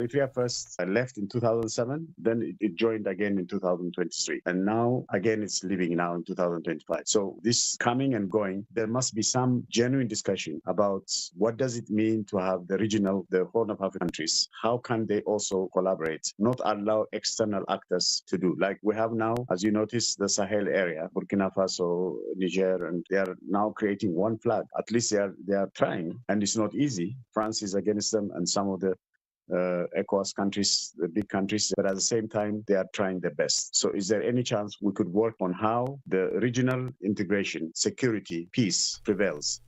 Eritrea first left in 2007, then it joined again in 2023. And now, again, it's leaving now in 2025. So this coming and going, there must be some genuine discussion about what does it mean to have the Horn of Africa countries? How can they also collaborate, not allow external actors to do? Like we have now, as you notice, the Sahel area, Burkina Faso, Niger, and they are now creating one flag. At least they are trying, and it's not easy. France is against them, and some of the ECOWAS countries, the big countries, but at the same time, they are trying their best. So is there any chance we could work on how the regional integration, security, peace prevails?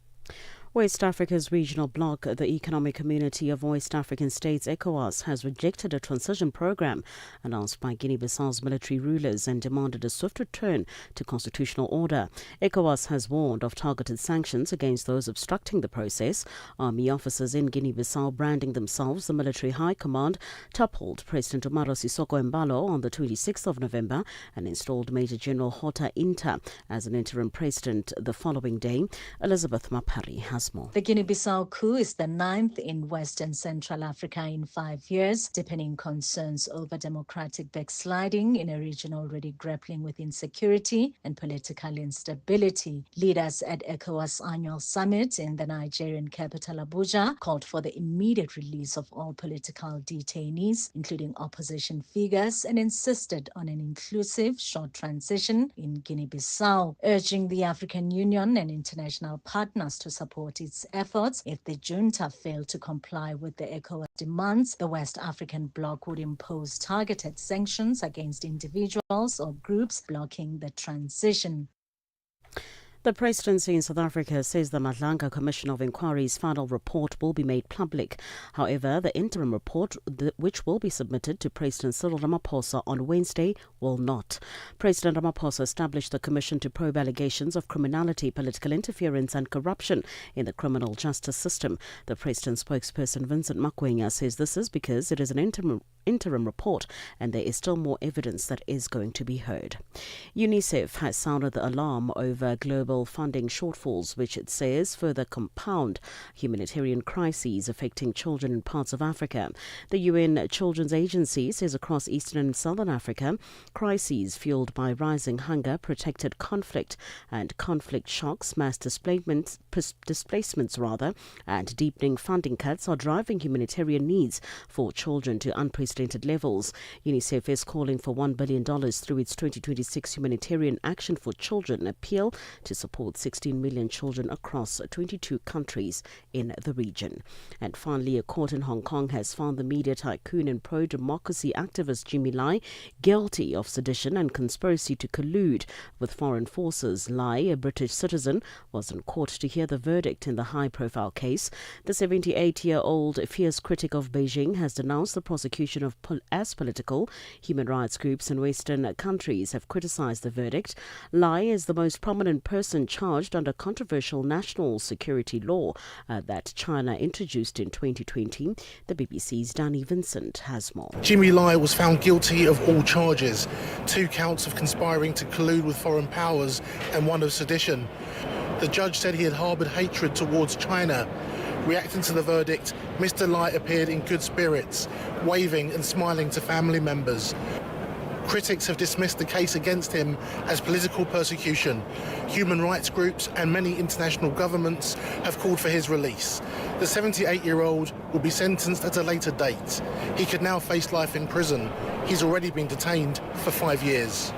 West Africa's regional bloc, the Economic Community of West African States, ECOWAS, has rejected a transition program announced by Guinea-Bissau's military rulers and demanded a swift return to constitutional order. ECOWAS has warned of targeted sanctions against those obstructing the process. Army officers in Guinea-Bissau branding themselves the military high command toppled President Umaro Sissoco Embalo on the 26th of November and installed Major General Hota Inta as an interim president the following day. Elizabeth Mapari has more. The Guinea-Bissau coup is the ninth in West and Central Africa in 5 years, deepening concerns over democratic backsliding in a region already grappling with insecurity and political instability. Leaders at ECOWAS annual summit in the Nigerian capital Abuja called for the immediate release of all political detainees, including opposition figures, and insisted on an inclusive short transition in Guinea-Bissau, urging the African Union and international partners to support its efforts. If the junta failed to comply with the ECOWAS demands, the West African bloc would impose targeted sanctions against individuals or groups blocking the transition. The presidency in South Africa says the Madlanga Commission of Inquiry's final report will be made public. However, the interim report, which will be submitted to President Cyril Ramaphosa on Wednesday, will not. President Ramaphosa established the commission to probe allegations of criminality, political interference and corruption in the criminal justice system. The president's spokesperson Vincent Makwenya says this is because it is an interim report and there is still more evidence that is going to be heard. UNICEF has sounded the alarm over global funding shortfalls, which it says further compound humanitarian crises affecting children in parts of Africa. The UN Children's Agency says across eastern and southern Africa, crises fueled by rising hunger, protracted conflict and conflict shocks, mass displacements, and deepening funding cuts are driving humanitarian needs for children to unprecedented levels. UNICEF is calling for $1 billion through its 2026 Humanitarian Action for Children appeal to support 16 million children across 22 countries in the region. And finally, a court in Hong Kong has found the media tycoon and pro-democracy activist Jimmy Lai guilty of sedition and conspiracy to collude with foreign forces. Lai, a British citizen, was in court to hear the verdict in the high-profile case. The 78-year-old fierce critic of Beijing has denounced the prosecution as political. Human rights groups in Western countries have criticized the verdict. Lai is the most prominent person charged under controversial national security law that China introduced in 2020. The BBC's Danny Vincent has more. Jimmy Lai was found guilty of all charges, 2 counts of conspiring to collude with foreign powers and 1 of sedition. The judge said he had harboured hatred towards China. Reacting to the verdict, Mr. Lai appeared in good spirits, waving and smiling to family members. Critics have dismissed the case against him as political persecution. Human rights groups and many international governments have called for his release. The 78-year-old will be sentenced at a later date. He could now face life in prison. He's already been detained for 5 years.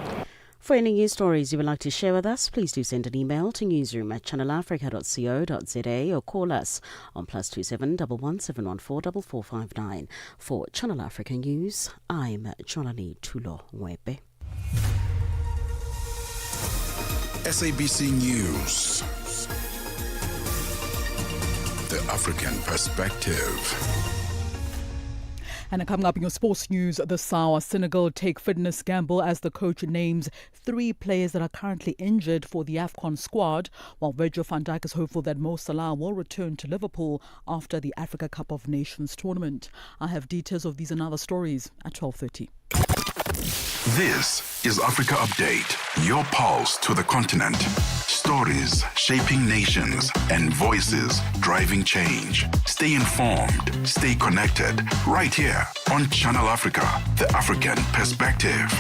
For any news stories you would like to share with us, please do send an email to newsroom@channelafrica.co.za or call us on +27 11 714 4459. For Channel Africa News, I'm Jolani Tulo Mwebe. SABC News. The African Perspective. And coming up in your sports news this hour, Senegal take fitness gamble as the coach names 3 players that are currently injured for the AFCON squad, while Virgil van Dijk is hopeful that Mo Salah will return to Liverpool after the Africa Cup of Nations tournament. I have details of these and other stories at 12:30. This is Africa Update, your pulse to the continent. Stories shaping nations and voices driving change. Stay informed, stay connected, right here on Channel Africa, the African perspective.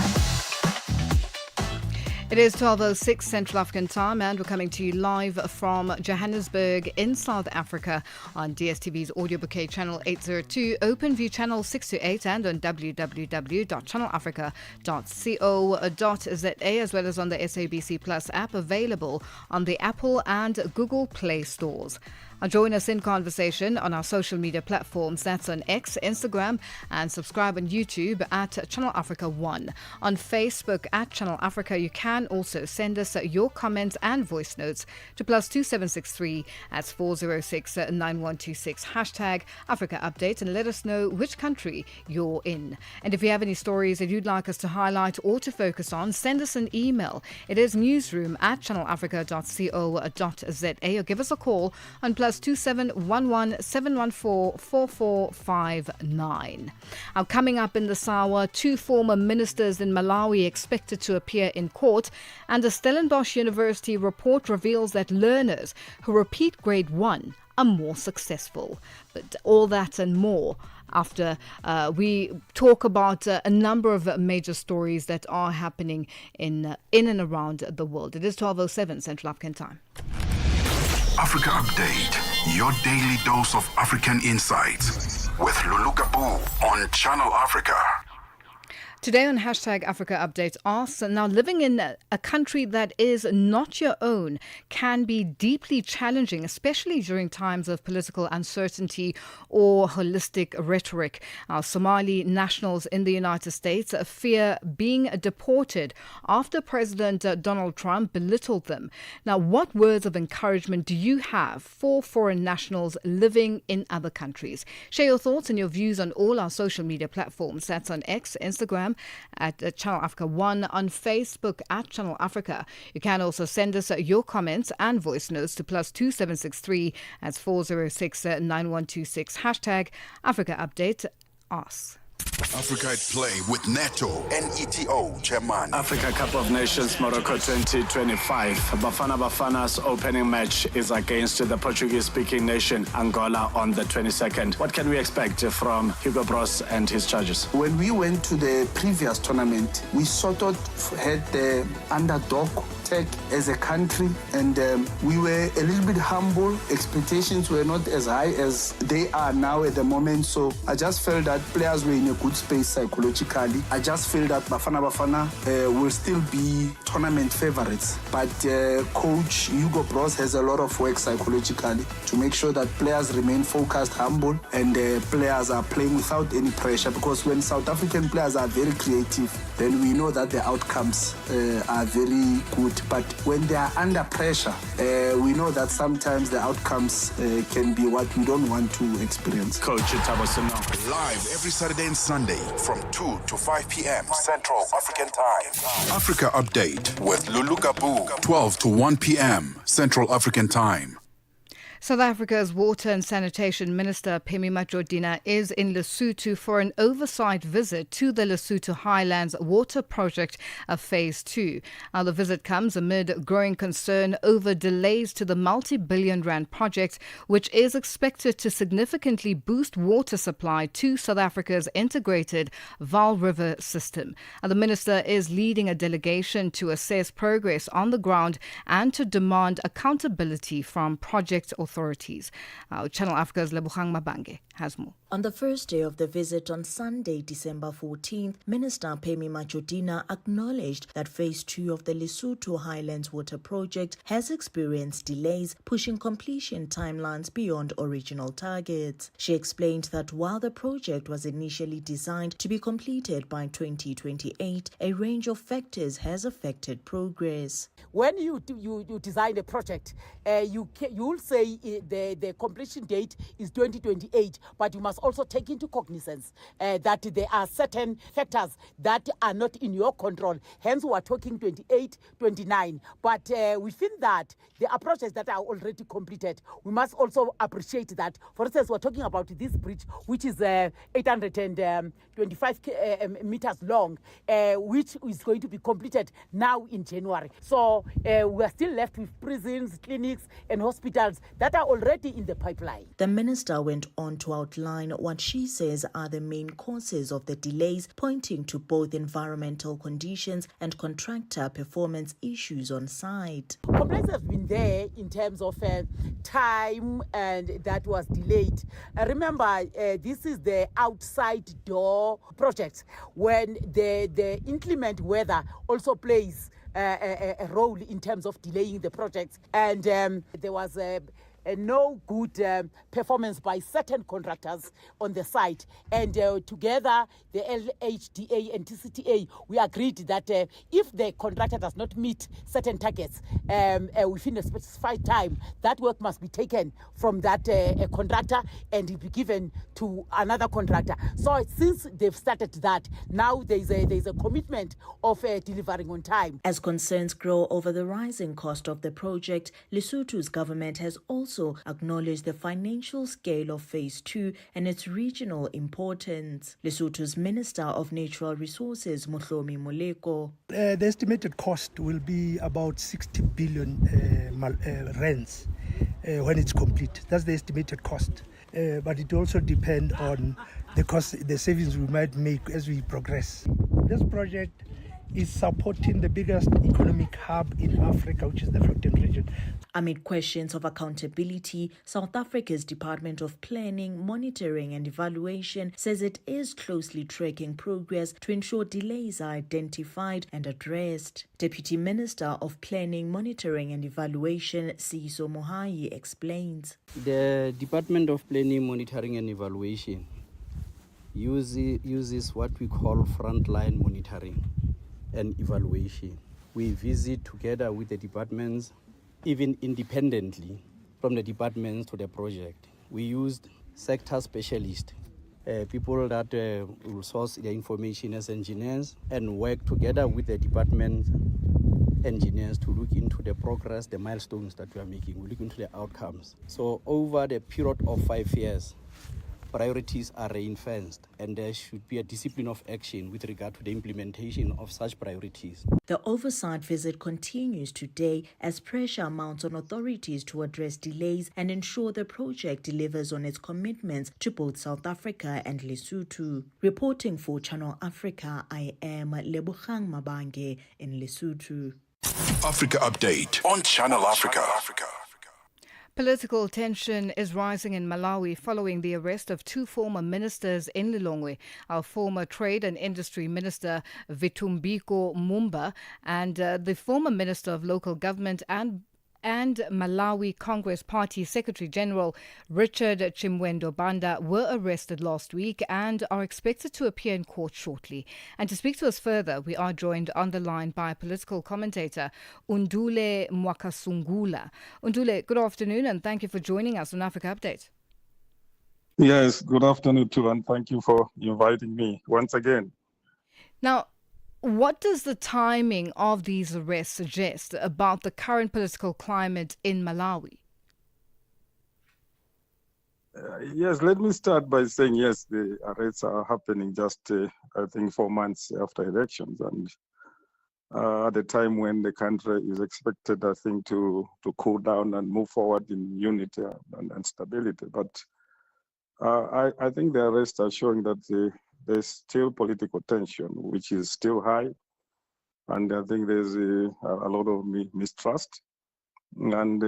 It is 12:06 Central African time, and we're coming to you live from Johannesburg in South Africa on DSTV's audio bouquet channel 802, OpenView channel 628, and on www.channelafrica.co.za, as well as on the SABC Plus app, available on the Apple and Google Play stores. Join us in conversation on our social media platforms. That's on X, Instagram, and subscribe on YouTube at Channel Africa 1. On Facebook at Channel Africa, you can also send us your comments and voice notes to +2763 at 406-9126. Hashtag Africa Update, and let us know which country you're in. And if you have any stories that you'd like us to highlight or to focus on, send us an email. It is newsroom@channelafrica.co.za, or give us a call on +2711 714 4459. Now, coming up in this hour, 2 former ministers in Malawi expected to appear in court, and a Stellenbosch University report reveals that learners who repeat grade 1 are more successful. But all that and more after we talk about a number of major stories that are happening in and around the world. It is 12:07 Central African time. Africa Update, your daily dose of African insights with Lulu Gaboo on Channel Africa. Today on Hashtag Africa Update asks, now living in a country that is not your own can be deeply challenging, especially during times of political uncertainty or holistic rhetoric. Somali nationals in the United States fear being deported after President Donald Trump belittled them. Now, what words of encouragement do you have for foreign nationals living in other countries? Share your thoughts and your views on all our social media platforms. That's on X, Instagram, at Channel Africa 1, on Facebook at Channel Africa. You can also send us your comments and voice notes to +2763 at 406-9126. Hashtag Africa Update. Ask. Africa at Play with NATO and ETO chairman. Africa Cup of Nations Morocco 2025. Bafana Bafana's opening match is against the Portuguese-speaking nation Angola on the 22nd. What can we expect from Hugo Bros and his charges? When we went to the previous tournament, we sort of had the underdog tag as a country, and we were a little bit humble. Expectations were not as high as they are now at the moment. So I just felt that players were in a good space psychologically. I just feel that Bafana will still be tournament favorites. But coach Hugo Bros has a lot of work psychologically to make sure that players remain focused, humble, and players are playing without any pressure. Because when South African players are very creative, then we know that the outcomes are very good. But when they are under pressure, we know that sometimes the outcomes can be what we don't want to experience. Coach Tabasino. Live every Saturday and Sunday from 2 to 5 p.m. Central African Time. Africa Update with Lulu Gaboo, 12 to 1 p.m. Central African Time. South Africa's Water and Sanitation Minister Phemi Majodina is in Lesotho for an oversight visit to the Lesotho Highlands Water Project of Phase 2. Now, the visit comes amid growing concern over delays to the multi-billion rand project, which is expected to significantly boost water supply to South Africa's integrated Vaal River system. Now, the minister is leading a delegation to assess progress on the ground and to demand accountability from project authorities. Channel Africa's Lebogang Mabange has more. On the first day of the visit on Sunday, December 14th, Minister Phemi Majodina acknowledged that Phase 2 of the Lesotho Highlands Water Project has experienced delays, pushing completion timelines beyond original targets. She explained that while the project was initially designed to be completed by 2028, a range of factors has affected progress. When you design a project, you will say the completion date is 2028, but you must also take into cognizance that there are certain factors that are not in your control. Hence, we are talking 28, 29. But within that, there are projects that are already completed. We must also appreciate that. For instance, we're talking about this bridge, which is 825 meters long, which is going to be completed now in January. So we are still left with prisons, clinics, and hospitals that are already in the pipeline. The minister went on to outline what she says are the main causes of the delays, pointing to both environmental conditions and contractor performance issues on site. Complaints have been there in terms of time, and that was delayed. Remember, this is the outside door project when the inclement weather also plays a role in terms of delaying the project. And there was no good performance by certain contractors on the site. And together, the LHDA and TCTA, we agreed that if the contractor does not meet certain targets within a specified time, that work must be taken from that contractor and be given to another contractor. So since they've started that, now there's a commitment of delivering on time. As concerns grow over the rising cost of the project, Lesotho's government has also acknowledged the financial scale of Phase 2 and its regional importance. Lesotho's Minister of Natural Resources, Mohlomi Moleko. The estimated cost will be about 60 billion rands when it's complete. That's the estimated cost. But it also depends on the savings we might make as we progress. This project is supporting the biggest economic hub in Africa, which is the Gauteng region. Amid questions of accountability, South Africa's Department of Planning, Monitoring and Evaluation says it is closely tracking progress to ensure delays are identified and addressed. Deputy Minister of Planning, Monitoring and Evaluation, Siso Mohai, explains. The Department of Planning, Monitoring and Evaluation uses what we call frontline monitoring and evaluation. We visit together with the departments, even independently from the departments to the project. We used sector specialists, people that will source the information as engineers and work together with the department engineers to look into the progress, the milestones that we are making. We look into the outcomes. So over the period of 5 years, priorities are ring-fenced, and there should be a discipline of action with regard to the implementation of such priorities. The oversight visit continues today as pressure mounts on authorities to address delays and ensure the project delivers on its commitments to both South Africa and Lesotho. Reporting for Channel Africa, I am Lebogang Mabange in Lesotho. Africa Update on Channel Africa. Political tension is rising in Malawi following the arrest of 2 former ministers in Lilongwe, our former Trade and Industry Minister Vitumbiko Mumba and the former Minister of Local Government and Malawi Congress Party Secretary General Richard Chimwendo Banda were arrested last week and are expected to appear in court shortly. And to speak to us further, we are joined on the line by political commentator Undule Mwakasungula. Undule, good afternoon and thank you for joining us on Africa Update. Yes, good afternoon too, and thank you for inviting me once again. Now, what does the timing of these arrests suggest about the current political climate in Malawi? Yes, let me start by saying, yes, the arrests are happening just, I think, 4 months after elections, and at the time when the country is expected, I think, to cool down and move forward in unity and stability. But I think the arrests are showing that there's still political tension, which is still high. And I think there's a lot of mistrust. And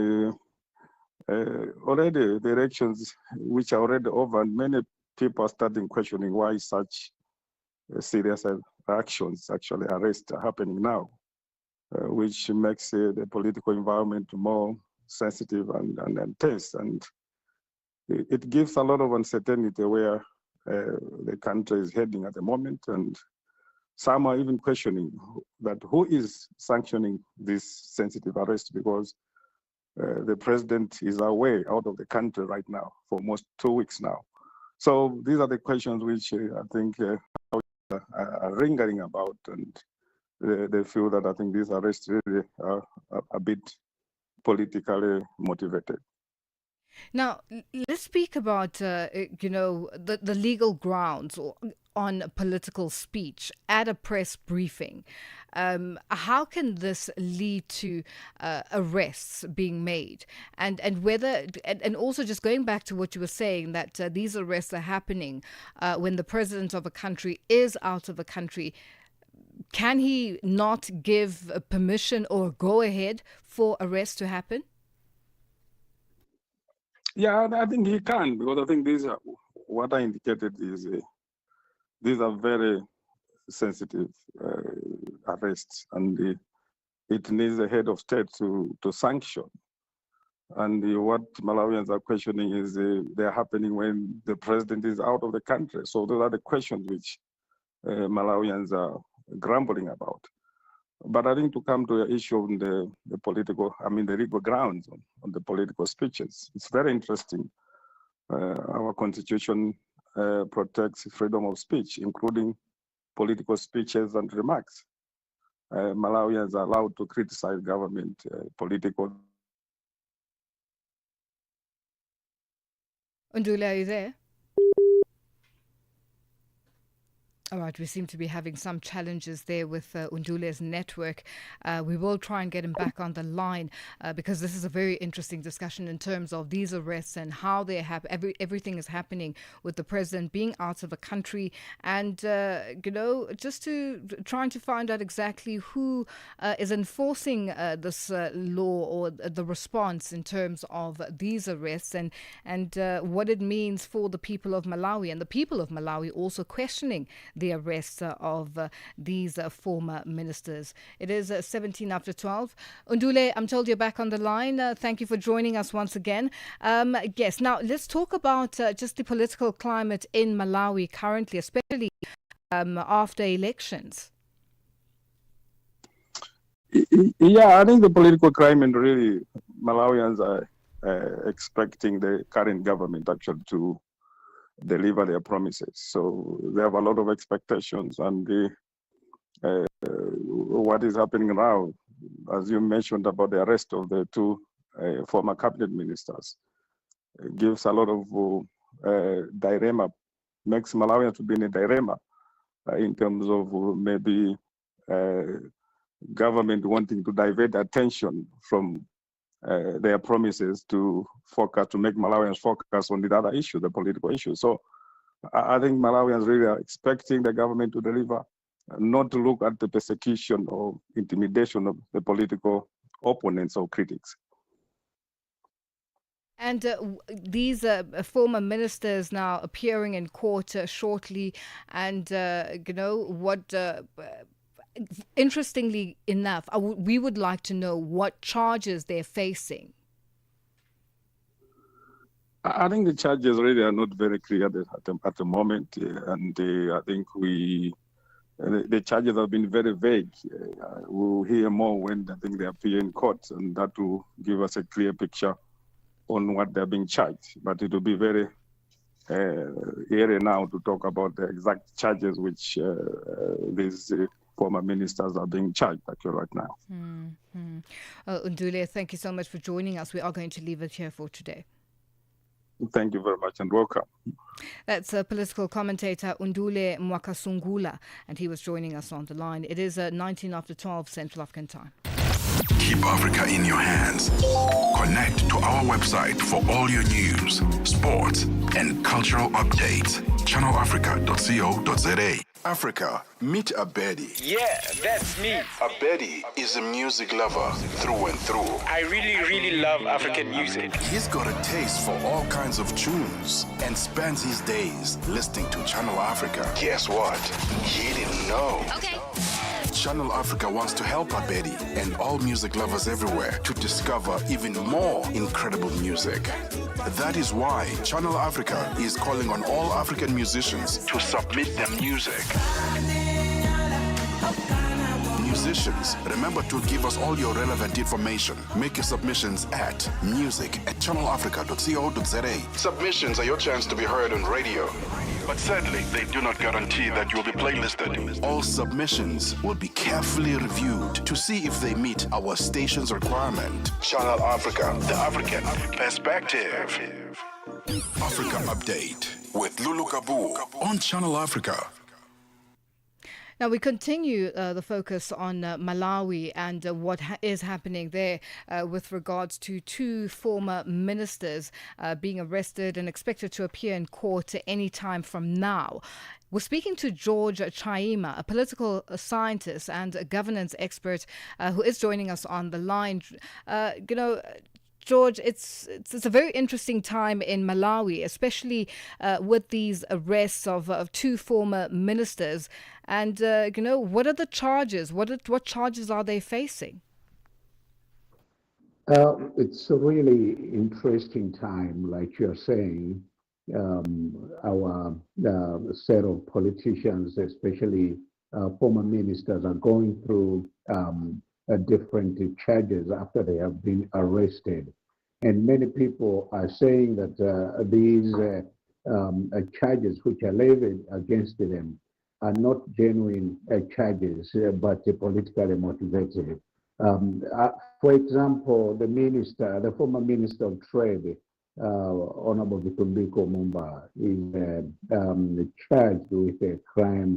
already the elections, which are already over, and many people are starting questioning why such serious actions, actually arrests, are happening now, which makes the political environment more sensitive and tense. And it gives a lot of uncertainty where the country is heading at the moment, and some are even questioning that who is sanctioning this sensitive arrest, because the president is away out of the country right now for almost 2 weeks now. So these are the questions which I think are lingering about, and they feel that I think these arrests really are a bit politically motivated. Now, let's speak about, the legal grounds on political speech at a press briefing. How can this lead to arrests being made? And whether, and also just going back to what you were saying, that these arrests are happening when the president of a country is out of the country. Can he not give permission or go ahead for arrests to happen? Yeah, I think he can, because I think these are, what I indicated is these are very sensitive arrests, and it needs a head of state to sanction. And what Malawians are questioning is they're happening when the president is out of the country. So those are the questions which Malawians are grumbling about. But I think to come to the issue of the legal grounds on the political speeches, it's very interesting. Our constitution protects freedom of speech, including political speeches and remarks. Malawians are allowed to criticize government, political. Undula, are you there? All right, we seem to be having some challenges there with Undule's network. We will try and get him back on the line because this is a very interesting discussion in terms of these arrests and how they have everything is happening with the president being out of the country, and just to trying to find out exactly who is enforcing this law or the response in terms of these arrests, and what it means for the people of Malawi, and the people of Malawi also questioning the arrests of these former ministers. It is 17 after 12. Undule, I'm told you're back on the line. Thank you for joining us once again. Yes, now let's talk about just the political climate in Malawi currently, especially after elections. Yeah, I think the political climate really, Malawians are expecting the current government actually to deliver their promises. So they have a lot of expectations, and what is happening now, as you mentioned about the arrest of the two former cabinet ministers, gives a lot of dilemma, makes Malawians to be in a dilemma in terms of maybe government wanting to divert attention from their promises to make Malawians focus on the other issue, the political issue. So I think Malawians really are expecting the government to deliver, not to look at the persecution or intimidation of the political opponents or critics. And these former ministers now appearing in court shortly, and interestingly enough, we would like to know what charges they're facing. I think the charges really are not very clear at the moment, and I think the charges have been very vague. We'll hear more when I think they appear in court, and that will give us a clear picture on what they're being charged. But it will be very early now to talk about the exact charges which these former ministers are being charged actually right now. Undule, thank you so much for joining us. We are going to leave it here for today. Thank you very much and welcome. That's political commentator Undule Mwakasungula, and he was joining us on the line. It is 19 after 12 Central African time. Keep Africa in your hands. Connect to our website for all your news, sports, and cultural updates. channelafrica.co.za. Africa, meet Abedi. Yeah, that's me. Abedi is a music lover through and through. I really love African music. He's got a taste for all kinds of tunes and spends his days listening to Channel Africa. Guess what? He didn't know. Okay. Channel Africa wants to help Abedi and all music lovers everywhere to discover even more incredible music. That is why Channel Africa is calling on all African musicians to submit their music. musicians, remember to give us all your relevant information. Make your submissions at music@channelafrica.co.za. Submissions are your chance to be heard on radio. But sadly, they do not guarantee that you will be playlisted. All submissions will be carefully reviewed to see if they meet our station's requirement. Channel Africa, the African perspective. Africa Update with Lulu Gaboo on Channel Africa. Now we continue the focus on Malawi and what is happening there with regards to two former ministers being arrested and expected to appear in court any time from now. We're speaking to George Chaima, a political scientist and a governance expert who is joining us on the line. George, it's a very interesting time in Malawi, especially with these arrests of two former ministers. And, what are the charges? What charges are they facing? It's a really interesting time, like you're saying. Our set of politicians, especially former ministers, are going through different charges after they have been arrested. And many people are saying that these charges which are levied against them are not genuine charges, but politically motivated. For example, the former Minister of Trade, Honorable Vitumbiko Mumba, is charged with a crime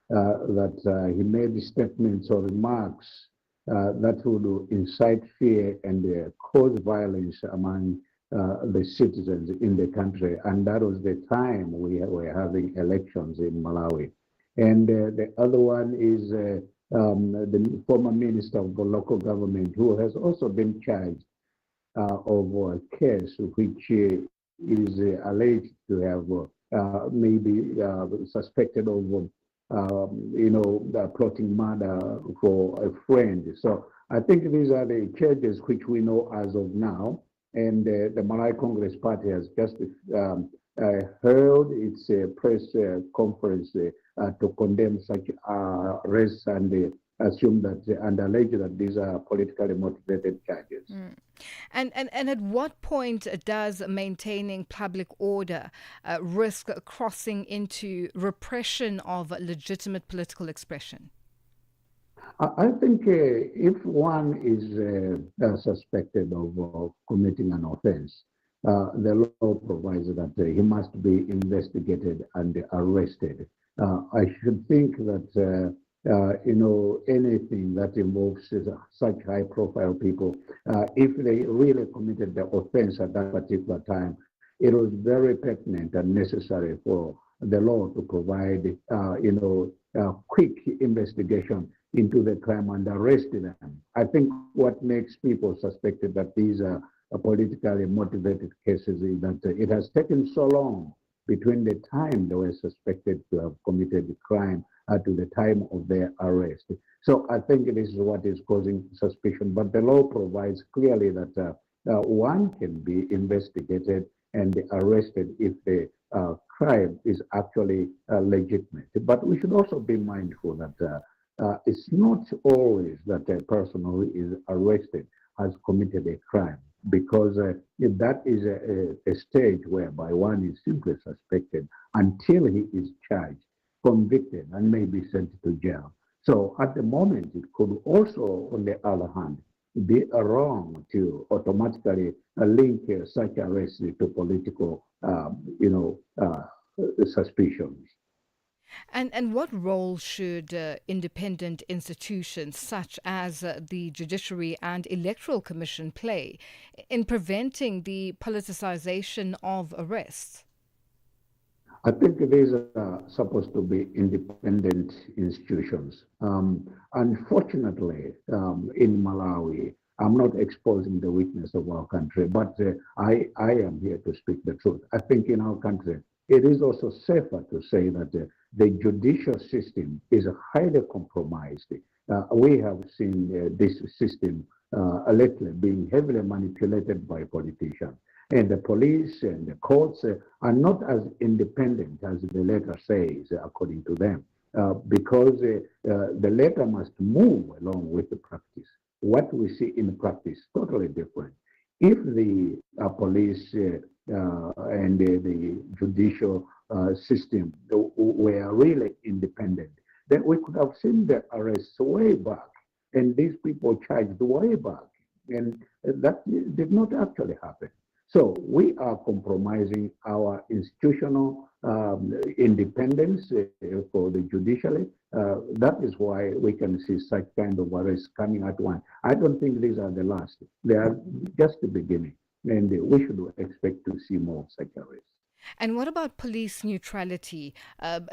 that he made statements or remarks that would incite fear and cause violence among the citizens in the country. And that was the time we were having elections in Malawi. And the other one is the former minister of the local government, who has also been charged of a case which is alleged to have maybe suspected of plotting murder for a friend. So I think these are the charges which we know as of now. And the Malawi Congress Party has just held its press conference to condemn such arrests and assume that and allege that these are politically motivated charges. And at what point does maintaining public order risk crossing into repression of legitimate political expression? I think if one is suspected of committing an offense, the law provides that he must be investigated and arrested. I should think that anything that involves such high-profile people, if they really committed the offense at that particular time, it was very pertinent and necessary for the law to provide, quick investigation into the crime and arrest them. I think what makes people suspected that these are politically motivated cases is that it has taken so long between the time they were suspected to have committed the crime to the time of their arrest. So I think this is what is causing suspicion. But the law provides clearly that one can be investigated and arrested if the crime is actually legitimate. But we should also be mindful that it's not always that a person who is arrested has committed a crime, because that is a stage whereby one is simply suspected until he is charged, convicted, and may be sent to jail. So at the moment, it could also, on the other hand, be wrong to automatically link such arrests to political, suspicions. And what role should independent institutions such as the Judiciary and Electoral Commission play in preventing the politicization of arrests? I think these are supposed to be independent institutions. Unfortunately, in Malawi, I'm not exposing the weakness of our country, but I am here to speak the truth. I think in our country, it is also safer to say that the judicial system is highly compromised. We have seen this system lately being heavily manipulated by politicians. And the police and the courts are not as independent as the letter says, according to them. because the letter must move along with the practice. What we see in practice totally different. If the police and the judicial system were really independent, then we could have seen the arrests way back and these people charged way back. And that did not actually happen. So we are compromising our institutional independence for the judiciary. That is why we can see such kind of arrests coming at once. I don't think these are the last. They are just the beginning. And we should expect to see more such arrests. And what about police neutrality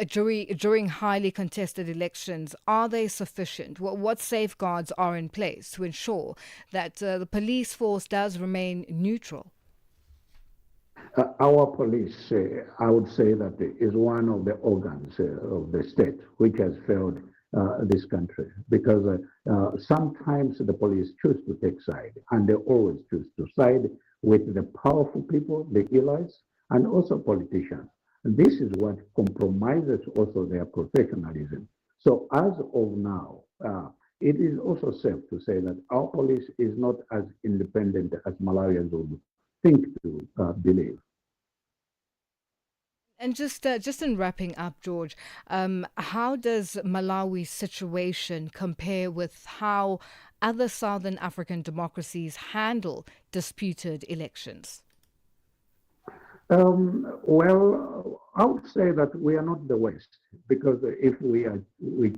during highly contested elections? Are they sufficient? What safeguards are in place to ensure that the police force does remain neutral? Our police, I would say that is one of the organs of the state which has failed this country, because sometimes the police choose to take side, and they always choose to side with the powerful people, the elites, and also politicians. And this is what compromises also their professionalism. So as of now, it is also safe to say that our police is not as independent as Malawians would think to believe. And just in wrapping up, George, how does Malawi's situation compare with how other Southern African democracies handle disputed elections? Well, I would say that we are not the West, because if we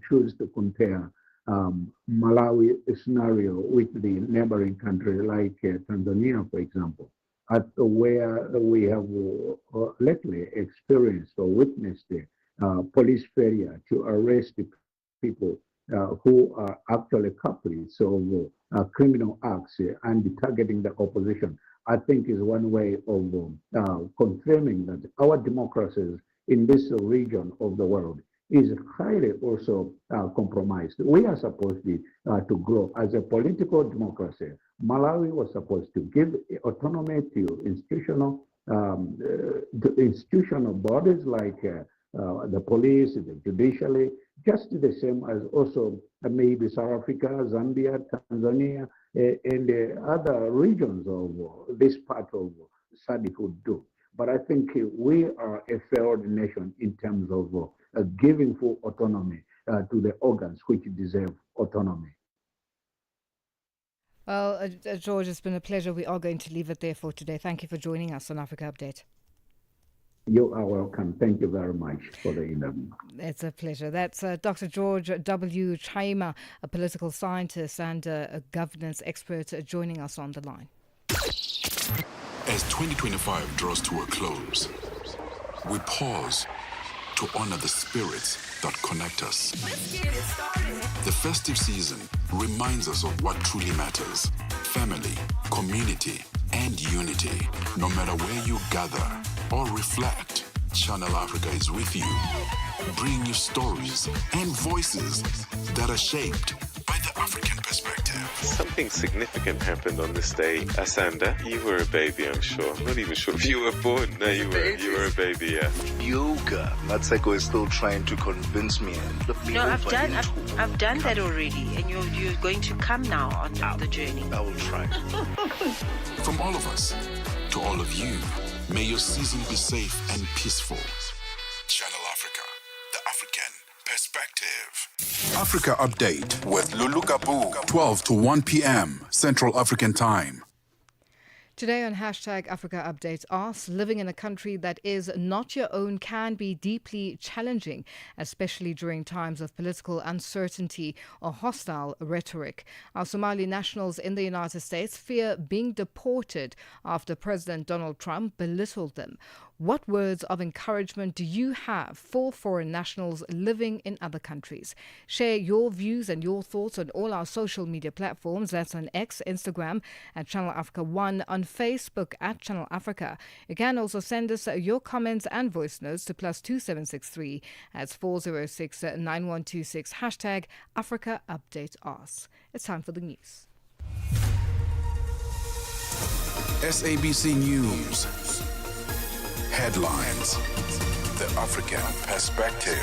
choose to compare Malawi scenario with the neighboring country like Tanzania, for example, at where we have lately experienced or witnessed police failure to arrest people who are actually culprits of criminal acts and targeting the opposition, I think is one way of confirming that our democracies in this region of the world is highly also compromised. We are supposed to grow as a political democracy. Malawi was supposed to give autonomy to institutional bodies like the police, the judiciary, just the same as also maybe South Africa, Zambia, Tanzania, and other regions of this part of SADC would do. But I think we are a failed nation in terms of giving full autonomy to the organs which deserve autonomy. Well, George, it's been a pleasure. We are going to leave it there for today. Thank you for joining us on Africa Update. You are welcome. Thank you very much for the interview. It's a pleasure. That's Dr. George W. Chaima, a political scientist and a governance expert, joining us on the line. As 2025 draws to a close, we pause to honor the spirits that connect us. The festive season reminds us of what truly matters: family, community, and unity. No matter where you gather or reflect, Channel Africa is with you, bringing you stories and voices that are shaped by the African perspective. Something significant happened on this day. Asanda, you were a baby, I'm sure. I'm not even sure if you were born. No, you were a baby, yeah. Yoga. Matseko is still trying to convince me. No, I've done that already, and you're going to come now on the journey. I will try. From all of us to all of you, may your season be safe and peaceful. Channel Africa, the African perspective. Africa Update with Lulu Gaboo, 12 to 1 p.m. Central African Time. Today on Hashtag Africa Updates asks, living in a country that is not your own can be deeply challenging, especially during times of political uncertainty or hostile rhetoric. Our Somali nationals in the United States fear being deported after President Donald Trump belittled them. What words of encouragement do you have for foreign nationals living in other countries? Share your views and your thoughts on all our social media platforms. That's on X, Instagram at Channel Africa 1, on Facebook at Channel Africa. You can also send us your comments and voice notes to +2763 at 406 9126. Hashtag Africa Update Asks. It's time for the news. SABC News. Headlines. The African perspective.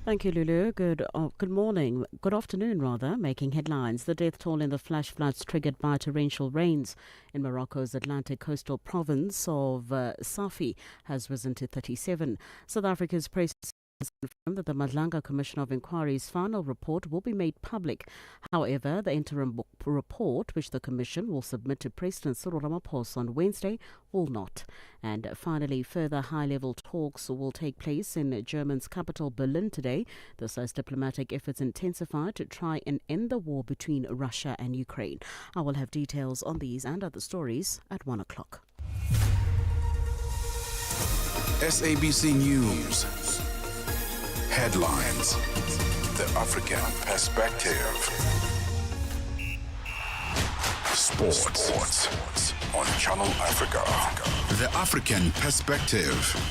Thank you, Lulu. Good morning. Good afternoon, rather. Making headlines. The death toll in the flash floods triggered by torrential rains in Morocco's Atlantic coastal province of Safi has risen to 37. South Africa's press has confirmed that the Madlanga Commission of Inquiry's final report will be made public. However, the interim report, which the Commission will submit to President Cyril Ramaphosa on Wednesday, will not. And finally, further high-level talks will take place in Germany's capital Berlin today. This as diplomatic efforts intensify to try and end the war between Russia and Ukraine. I will have details on these and other stories at 1 o'clock. SABC News. Headlines. The African Perspective. Sports on Channel Africa. The African Perspective.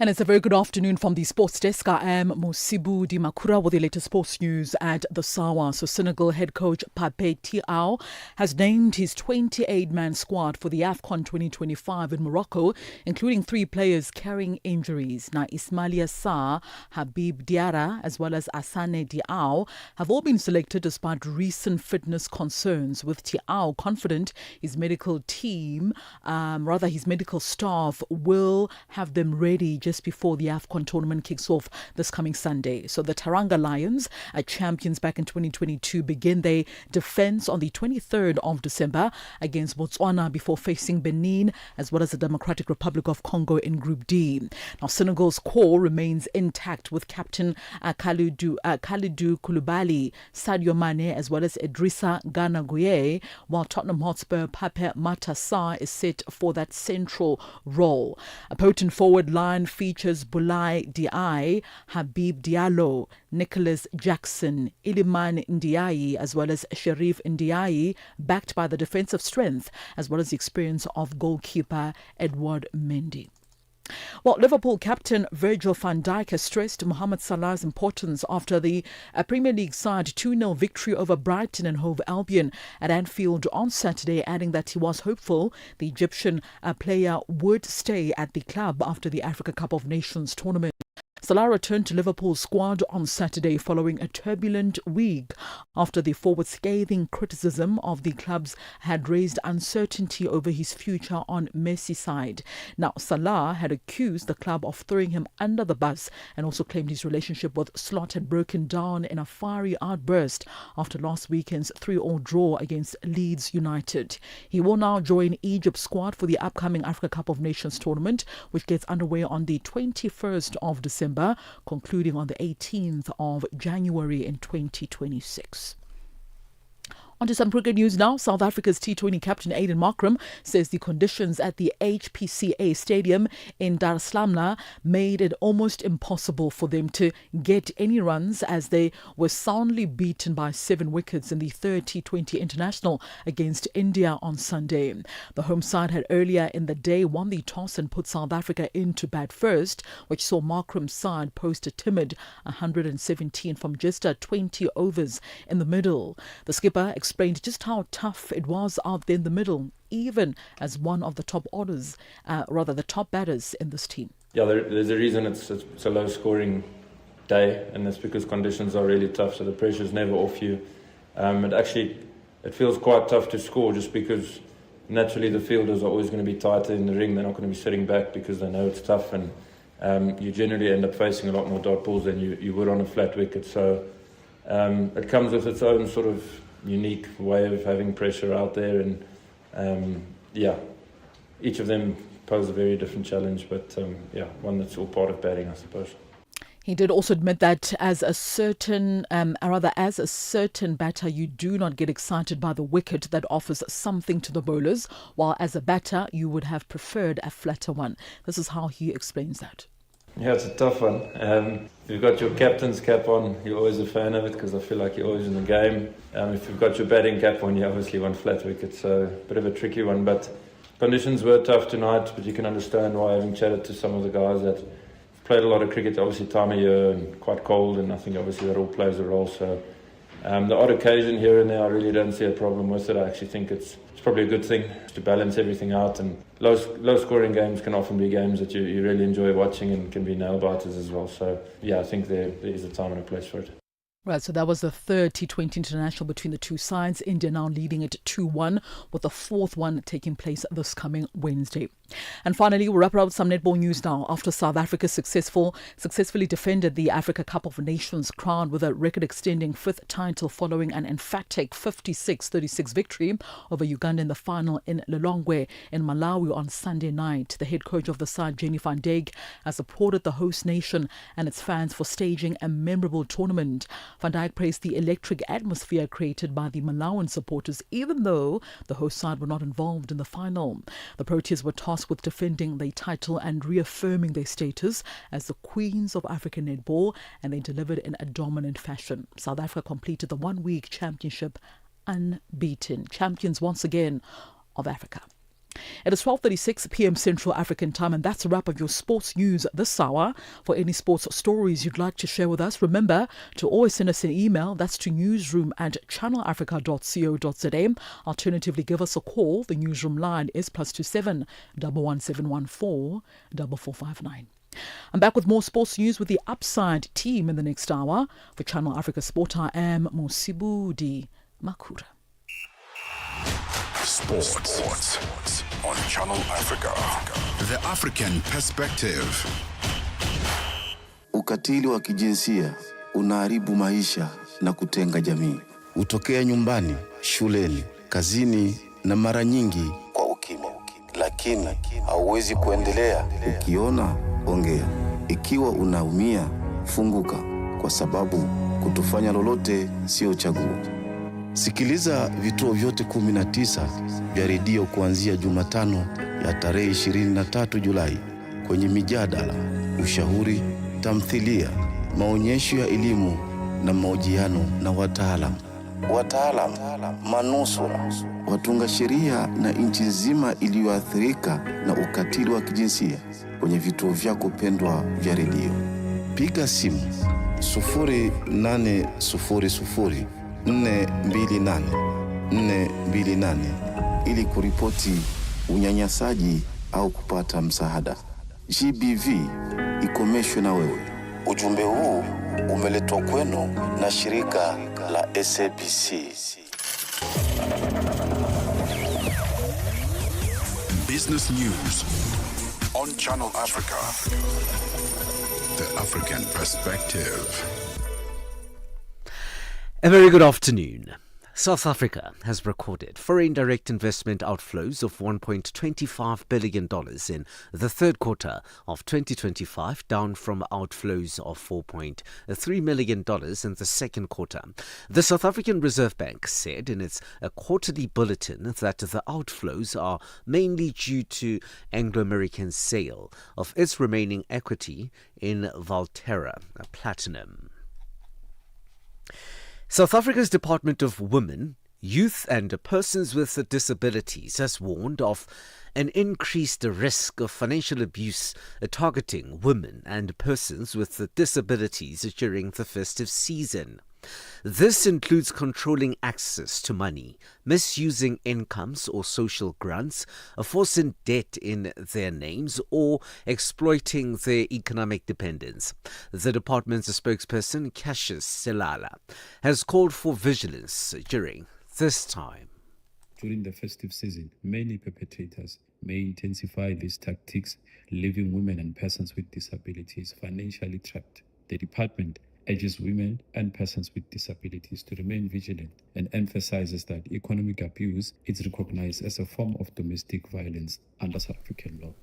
And it's a very good afternoon from the sports desk. I am Mosibu Dimakura with the latest sports news at the Sawa. So Senegal head coach Pape Thiaw has named his 28-man squad for the AFCON 2025 in Morocco, including 3 players carrying injuries. Now, Ismaila Sarr, Habib Diarra, as well as Assane Diao have all been selected despite recent fitness concerns, with Thiaw confident his medical team, his medical staff will have them ready just before the AFCON tournament kicks off this coming Sunday. So the Teranga Lions, champions back in 2022, begin their defence on the 23rd of December against Botswana before facing Benin as well as the Democratic Republic of Congo in Group D. Now, Senegal's core remains intact with captain Kalidou Koulibaly, Sadio Mane as well as Idrissa Gana Gueye, while Tottenham Hotspur Pape Matar Sarr is set for that central role. A potent forward line features Boulaye Diaye, Habib Diallo, Nicholas Jackson, Iliman Ndiaye as well as Sherif Ndiaye, backed by the defensive strength as well as the experience of goalkeeper Edouard Mendy. Well, Liverpool captain Virgil van Dijk has stressed Mohamed Salah's importance after the Premier League side 2-0 victory over Brighton and Hove Albion at Anfield on Saturday, adding that he was hopeful the Egyptian player would stay at the club after the Africa Cup of Nations tournament. Salah returned to Liverpool's squad on Saturday following a turbulent week after the forward scathing criticism of the clubs had raised uncertainty over his future on Merseyside. Now, Salah had accused the club of throwing him under the bus and also claimed his relationship with Slot had broken down in a fiery outburst after last weekend's 3-3 draw against Leeds United. He will now join Egypt's squad for the upcoming Africa Cup of Nations tournament, which gets underway on the 21st of December, concluding on the 18th of January in 2026. On to some cricket news now. South Africa's T20 captain Aiden Markram says the conditions at the HPCA Stadium in Dar es Salaam made it almost impossible for them to get any runs as they were soundly beaten by 7 wickets in the third T20 International against India on Sunday. The home side had earlier in the day won the toss and put South Africa in to bat first, which saw Markram's side post a timid 117 from just 20 overs in the middle. The skipper explained just how tough it was out there in the middle, even as one of the top the top batters in this team. Yeah, there's a reason it's a low-scoring day, and that's because conditions are really tough, so the pressure's never off you. It feels quite tough to score just because naturally the fielders are always going to be tighter in the ring. They're not going to be sitting back because they know it's tough, and you generally end up facing a lot more dot balls than you would on a flat wicket. So it comes with its own sort of unique way of having pressure out there, and each of them pose a very different challenge, but one that's all part of batting, I suppose. He did also admit that as a certain batter, you do not get excited by the wicket that offers something to the bowlers, while as a batter, you would have preferred a flatter one. This is how he explains that. Yeah, it's a tough one. If you've got your captain's cap on, you're always a fan of it because I feel like you're always in the game. If you've got your batting cap on, you obviously want flat wicket, so a bit of a tricky one. But conditions were tough tonight, but you can understand why, having chatted to some of the guys that played a lot of cricket, obviously time of year and quite cold, and I think obviously that all plays a role. So The odd occasion here and there, I really don't see a problem with it. I actually think it's probably a good thing to balance everything out. And low scoring games can often be games that you really enjoy watching and can be nail biters as well. So yeah, I think there is a time and a place for it. Right, so that was the third T20 international between the two sides. India now leading it 2-1, with the fourth one taking place this coming Wednesday. And finally, we'll wrap up with some netball news now. After South Africa successfully defended the Africa Cup of Nations crown with a record-extending fifth title following an emphatic 56-36 victory over Uganda in the final in Lilongwe in Malawi on Sunday night, the head coach of the side, Jenny van Dijk, has applauded the host nation and its fans for staging a memorable tournament. Van Dijk praised the electric atmosphere created by the Malawian supporters, even though the host side were not involved in the final. The Proteas were tasked with defending their title and reaffirming their status as the Queens of African netball, and they delivered in a dominant fashion. South Africa completed the one-week championship unbeaten, champions once again of Africa. It is 12:36 p.m. Central African time, and that's a wrap of your sports news this hour. For any sports stories you'd like to share with us, remember to always send us an email. That's to newsroom@channelafrica.co.za. Alternatively, give us a call. The newsroom line is +27 11714 4459. I'm back with more sports news with the Upside team in the next hour. For Channel Africa Sport, I am Mosibudi Makura. Sports on Channel Africa. The African Perspective. Ukatili wa kijinsia unaharibu maisha na kutenga jamii. Hutokea nyumbani, shuleni, kazini na mara nyingi kwa ukimya. Lakini hauwezi kuendelea. Ukiona, ongea. Ikiwa unaumia, funguka, kwa sababu kutofanya lolote sio chaguo. Sikiliza vituo vyote 19 vya redio kuanzia Jumatano ya tarehe 23 Julai kwenye mijadala, ushauri, tamthilia, maonyesho ya elimu na mahojiano na wataalamu, manusura, watunga sheria na nchi nzima iliyoathirika na ukatili wa kijinsia kwenye vituo vyako pendwa vya redio. Piga simu 0800 428 ili kuripoti unyanyasaji au kupata msaada. GBV, ikomeshwe na wewe. Ujumbe huu umeletwa kwenu na shirika la SABC. Business News on Channel Africa. The African Perspective. A very good afternoon. South Africa has recorded foreign direct investment outflows of $1.25 billion in the third quarter of 2025, down from outflows of $4.3 million in the second quarter. The South African Reserve Bank said in its quarterly bulletin that the outflows are mainly due to Anglo American's sale of its remaining equity in Valterra Platinum. South Africa's Department of Women, Youth and Persons with Disabilities has warned of an increased risk of financial abuse targeting women and persons with disabilities during the festive season. This includes controlling access to money, misusing incomes or social grants, forcing debt in their names, or exploiting their economic dependence. The department's spokesperson, Cassius Selala, has called for vigilance during this time. During the festive season, many perpetrators may intensify these tactics, leaving women and persons with disabilities financially trapped. The department urges women and persons with disabilities to remain vigilant and emphasizes that economic abuse is recognized as a form of domestic violence under South African law.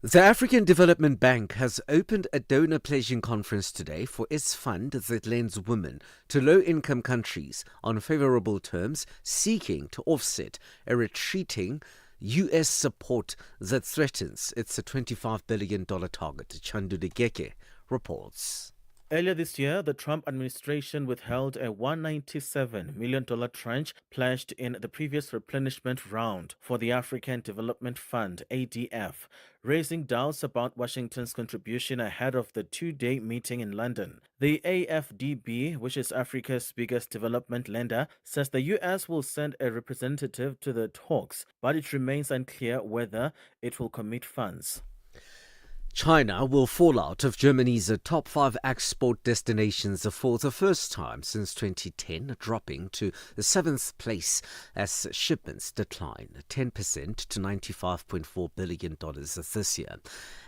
The African Development Bank has opened a donor pledging conference today for its fund that lends women to low-income countries on favorable terms, seeking to offset a retreating U.S. support that threatens its $25 billion target. Chandu Degeke reports. Earlier this year, the Trump administration withheld a $197 million tranche pledged in the previous replenishment round for the African Development Fund, ADF, raising doubts about Washington's contribution ahead of the two-day meeting in London. The AFDB, which is Africa's biggest development lender, says the U.S. will send a representative to the talks, but it remains unclear whether it will commit funds. China will fall out of Germany's top 5 export destinations for the first time since 2010, dropping to the 7th place as shipments decline 10% to $95.4 billion this year.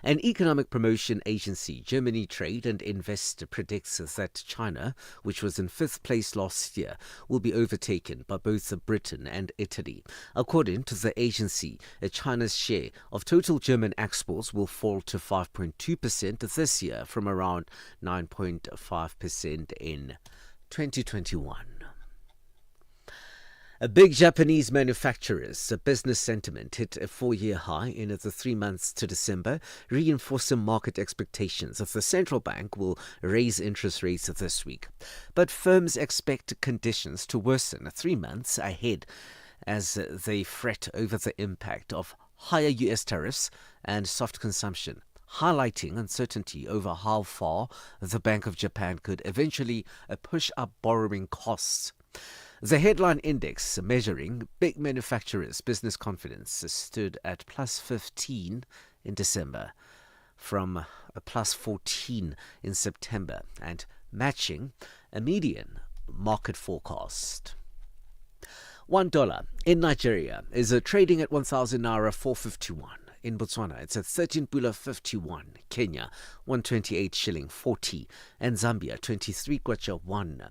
An economic promotion agency, Germany Trade and Invest, predicts that China, which was in 5th place last year, will be overtaken by both Britain and Italy. According to the agency, China's share of total German exports will fall to 5.2% this year from around 9.5% in 2021. Big Japanese manufacturers' business sentiment hit a 4-year high in the 3 months to December, reinforcing market expectations that the central bank will raise interest rates this week. But firms expect conditions to worsen 3 months ahead as they fret over the impact of higher U.S. tariffs and soft consumption, highlighting uncertainty over how far the Bank of Japan could eventually push up borrowing costs. The headline index measuring big manufacturers' business confidence stood at plus 15 in December, from a plus 14 in September, and matching a median market forecast. $1 in Nigeria is trading at 1,000 naira 451. In Botswana, it's at 13 pula 51. Kenya, 128 shilling 40. And Zambia, 23 kwacha 1.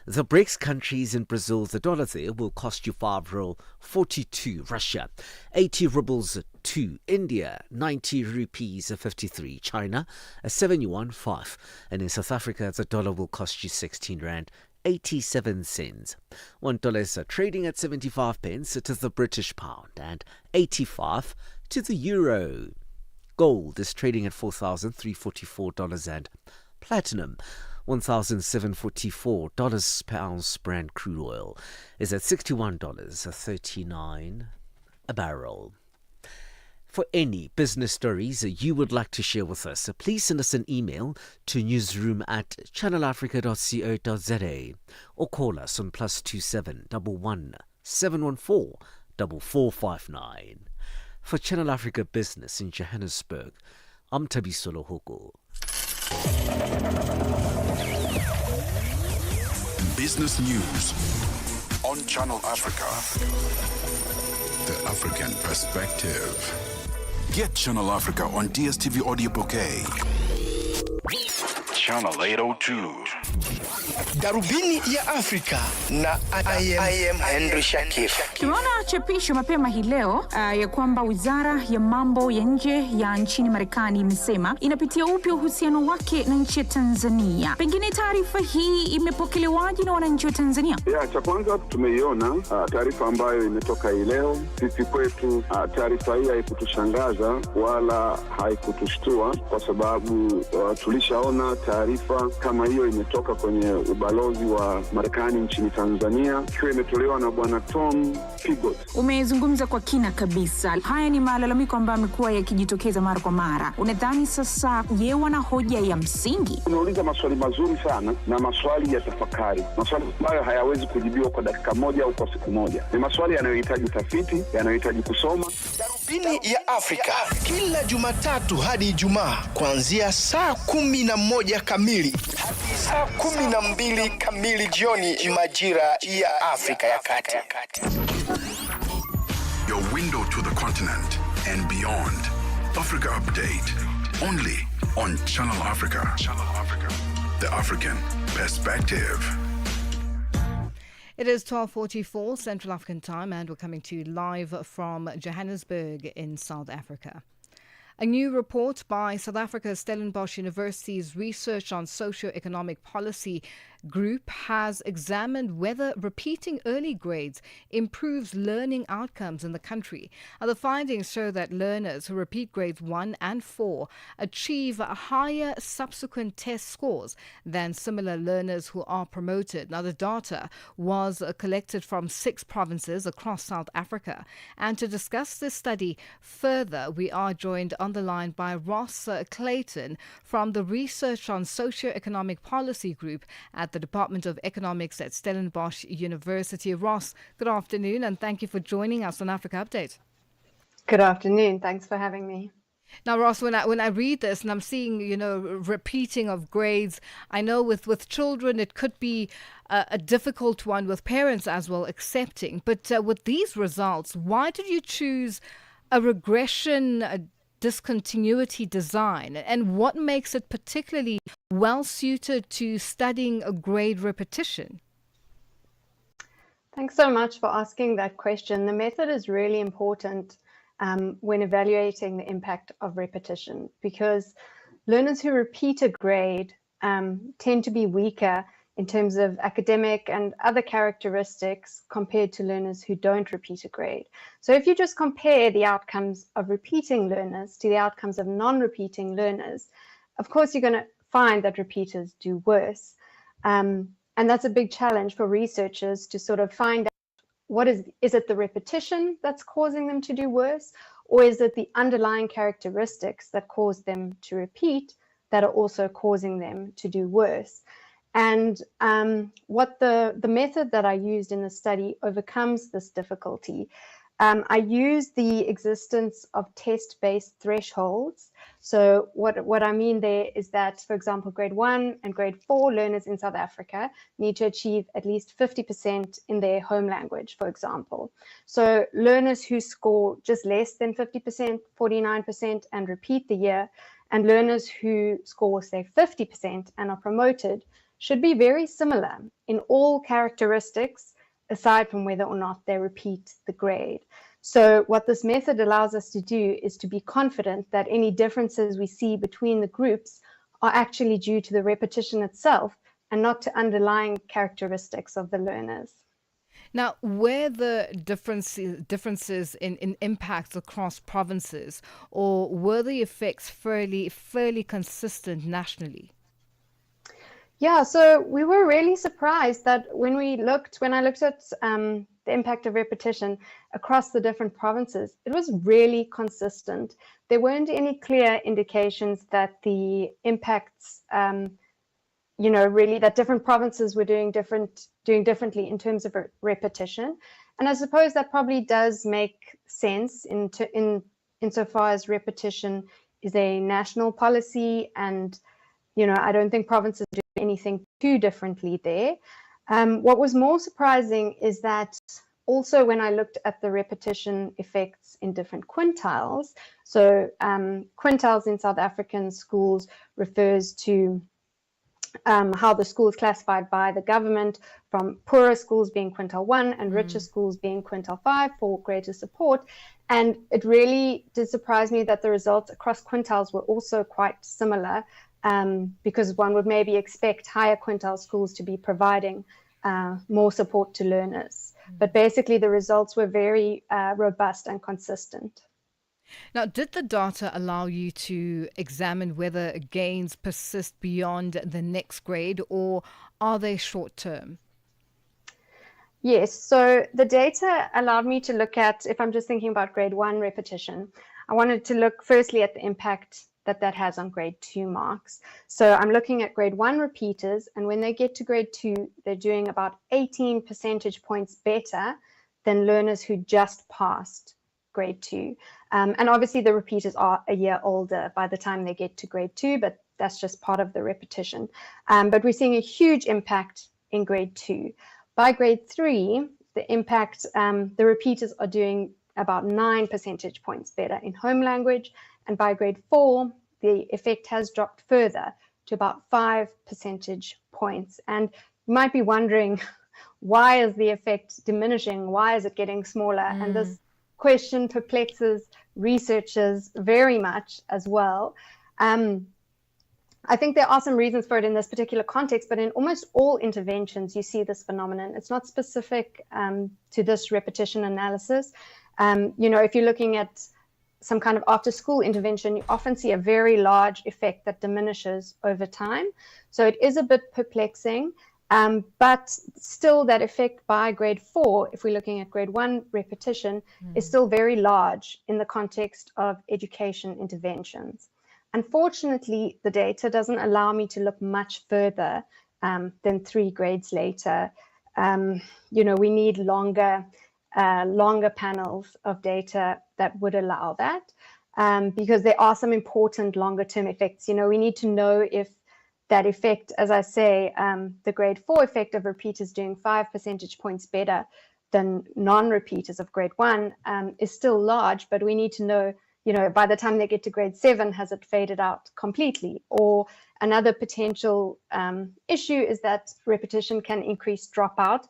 The BRICS countries in Brazil, the dollar there will cost you 5 rand 42. Russia, 80 rubles 2. India, 90 rupees 53. China, 7 yuan 5. And in South Africa, the dollar will cost you 16 rand 87 cents. $1 is trading at 75 pence to the British pound and 85 to the euro. Gold is trading at $4,344 and platinum $1,744 per ounce. Brent crude oil is at $61.39 a barrel. For any business stories you would like to share with us, please send us an email to newsroom@channelafrica.co.za or call us on +27 11 714 4459. For Channel Africa Business in Johannesburg, I'm Tabisolo Hoko. Business news on Channel Africa. The African perspective. Get Channel Africa on DSTV Audio Bouquet. Channel 802. Darubini ya Afrika na I am Henry Shakif. Tumeona chapisho mapema hii leo ya kwamba Wizara ya Mambo ya Nje ya nchini Marekani imesema inapitia upya uhusiano wake na nchi ya Tanzania. Pengine taarifa hii imepokelewaje na wananchi wa Tanzania? Cha kwanza tumeiona taarifa ambayo imetoka hii leo. Sisi kwetu taarifa hii haikutushangaza wala haikutushtua kwa sababu tulishaona taarifa kama hiyo imetoka kwenye ubalozi wa Marekani nchini Tanzania, ikiwa imetolewa na Bwana Tom Pigott. Umezungumza kwa kina kabisa. Haya ni malalamiko ambayo yamekuwa yakijitokeza mara kwa mara. Unadhani sasa je, wana hoja ya msingi? Unauliza maswali mazuri sana na maswali ya tafakari. Maswali ambayo hayawezi kujibiwa kwa dakika moja au kwa siku moja. Ni maswali yanayohitaji tafiti, yanayohitaji kusoma. Darubini ya Afrika kila Jumatatu hadi Ijumaa kuanzia saa 11 kamili hadi saa 12 kamili jioni majira ya Afrika ya Kati. Your window to the continent and beyond. Africa Update. Only on Channel Africa. Channel Africa. The African perspective. It is 12:44 Central African Time, and we're coming to you live from Johannesburg in South Africa. A new report by South Africa's Stellenbosch University's Research on Socio-Economic Policy group has examined whether repeating early grades improves learning outcomes in the country. Now, the findings show that learners who repeat grades 1 and 4 achieve higher subsequent test scores than similar learners who are promoted. Now, the data was collected from 6 provinces across South Africa. And to discuss this study further, we are joined on the line by Ross Clayton from the Research on Socioeconomic Policy Group at the Department of Economics at Stellenbosch University. Ross, good afternoon, and thank you for joining us on Africa Update. Good afternoon. Thanks for having me. Now, Ross, when I read this and I'm seeing, repeating of grades, I know with children it could be a difficult one with parents as well accepting. But with these results, why did you choose a regression discontinuity design, and what makes it particularly well suited to studying a grade repetition? Thanks so much for asking that question. The method is really important when evaluating the impact of repetition, because learners who repeat a grade tend to be weaker in terms of academic and other characteristics compared to learners who don't repeat a grade. So if you just compare the outcomes of repeating learners to the outcomes of non-repeating learners, of course you're going to find that repeaters do worse. And that's a big challenge for researchers to sort of find out what is it the repetition that's causing them to do worse, or is it the underlying characteristics that cause them to repeat that are also causing them to do worse? And what the method that I used in the study overcomes this difficulty. I used the existence of test-based thresholds. So what I mean there is that, for example, grade 1 and grade 4 learners in South Africa need to achieve at least 50% in their home language, for example. So learners who score just less than 50%, 49%, and repeat the year, and learners who score, say, 50% and are promoted should be very similar in all characteristics, aside from whether or not they repeat the grade. So what this method allows us to do is to be confident that any differences we see between the groups are actually due to the repetition itself and not to underlying characteristics of the learners. Now, were the differences in impacts across provinces, or were the effects fairly consistent nationally? Yeah, so we were really surprised that when I looked at the impact of repetition across the different provinces, it was really consistent. There weren't any clear indications that the impacts, really that different provinces were doing differently in terms of repetition. And I suppose that probably does make sense insofar as repetition is a national policy, and I don't think provinces do anything too differently there. What was more surprising is that also when I looked at the repetition effects in different quintiles, so quintiles in South African schools refers to how the school is classified by the government, from poorer schools being quintile 1 and richer schools being quintile 5 for greater support. And it really did surprise me that the results across quintiles were also quite similar, because one would maybe expect higher quintile schools to be providing more support to learners. But basically the results were very robust and consistent. Now, did the data allow you to examine whether gains persist beyond the next grade, or are they short term? Yes, so the data allowed me to look at, if I'm just thinking about grade 1 repetition, I wanted to look firstly at the impact that has on grade 2 marks. So I'm looking at grade 1 repeaters, and when they get to grade 2, they're doing about 18 percentage points better than learners who just passed grade 2. And obviously the repeaters are a year older by the time they get to grade 2, but that's just part of the repetition. But we're seeing a huge impact in grade 2. By grade 3, the impact, the repeaters are doing about 9 percentage points better in home language, and by grade 4, the effect has dropped further to about 5 percentage points. And you might be wondering, why is the effect diminishing? Why is it getting smaller? And this question perplexes researchers very much as well. I think there are some reasons for it in this particular context, but in almost all interventions, you see this phenomenon. It's not specific to this repetition analysis. If you're looking at some kind of after-school intervention, you often see a very large effect that diminishes over time. So it is a bit perplexing, but still that effect by grade 4, if we're looking at grade 1 repetition, is still very large in the context of education interventions. Unfortunately, the data doesn't allow me to look much further than 3 grades later. We need longer panels of data that would allow that, because there are some important longer term effects. We need to know if that effect, as I say, the grade 4 effect of repeaters doing 5 percentage points better than non-repeaters of grade 1 is still large, but we need to know, by the time they get to grade 7, has it faded out completely? Or another potential issue is that repetition can increase dropout,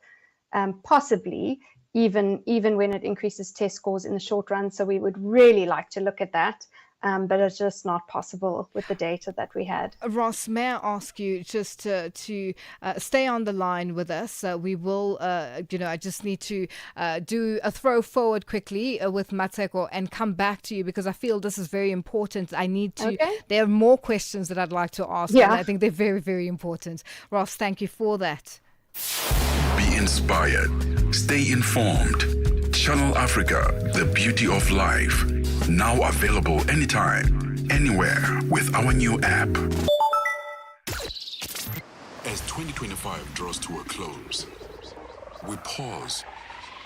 possibly even when it increases test scores in the short run. So we would really like to look at that, but it's just not possible with the data that we had. Ross, may I ask you just to stay on the line with us? We will, I just need to do a throw forward quickly with Mateko and come back to you, because I feel this is very important. I need to, there are more questions that I'd like to ask, and I think they're very, very important. Ross, thank you for that. Be inspired. Stay informed. Channel Africa, the beauty of life. Now available anytime, anywhere with our new app. As 2025 draws to a close, we pause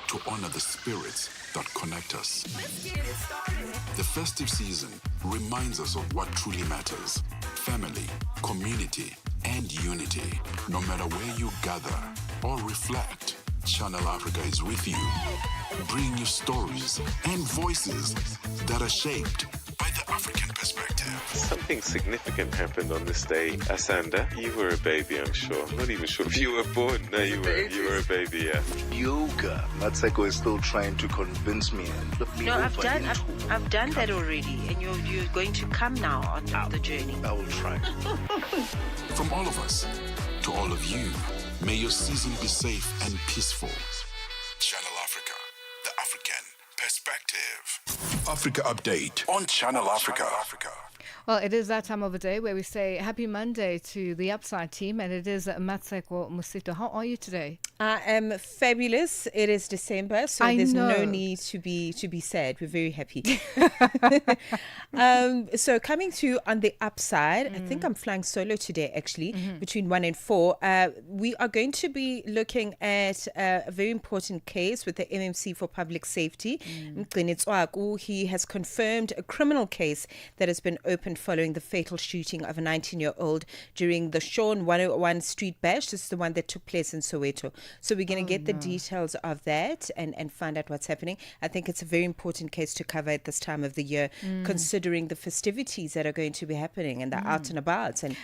to honor the spirits that connect us. The festive season reminds us of what truly matters: family, community, and unity. No matter where you gather or reflect, Channel Africa is with you. Bring you stories and voices that are shaped by the African perspective. Something significant happened on this day. Asanda, you were a baby, I'm sure. I'm not even sure if you were born. No, you were. You were a baby, yeah. Yoga. Matseko is still trying to convince me. And look me No, I've over done that already, and you're going to come now on the journey. I will try. From all of us to all of you, may your season be safe and peaceful. Channel Africa, the African perspective. Africa Update on Channel Africa. Well, it is that time of the day where we say happy Monday to the Upside team, and it is Mateko Musito. How are you today? I am fabulous. It is December, so there's no need to be sad. We're very happy. So coming to on the upside, I think I'm flying solo today, actually, between 1 and 4. We are going to be looking at a very important case with the MMC for Public Safety. He has confirmed a criminal case that has been opened following the fatal shooting of a 19-year-old during the Sean 101 Street Bash. This is the one that took place in Soweto. So we're going to get the details of that and find out what's happening. I think it's a very important case to cover at this time of the year, considering the festivities that are going to be happening and the out and about, and,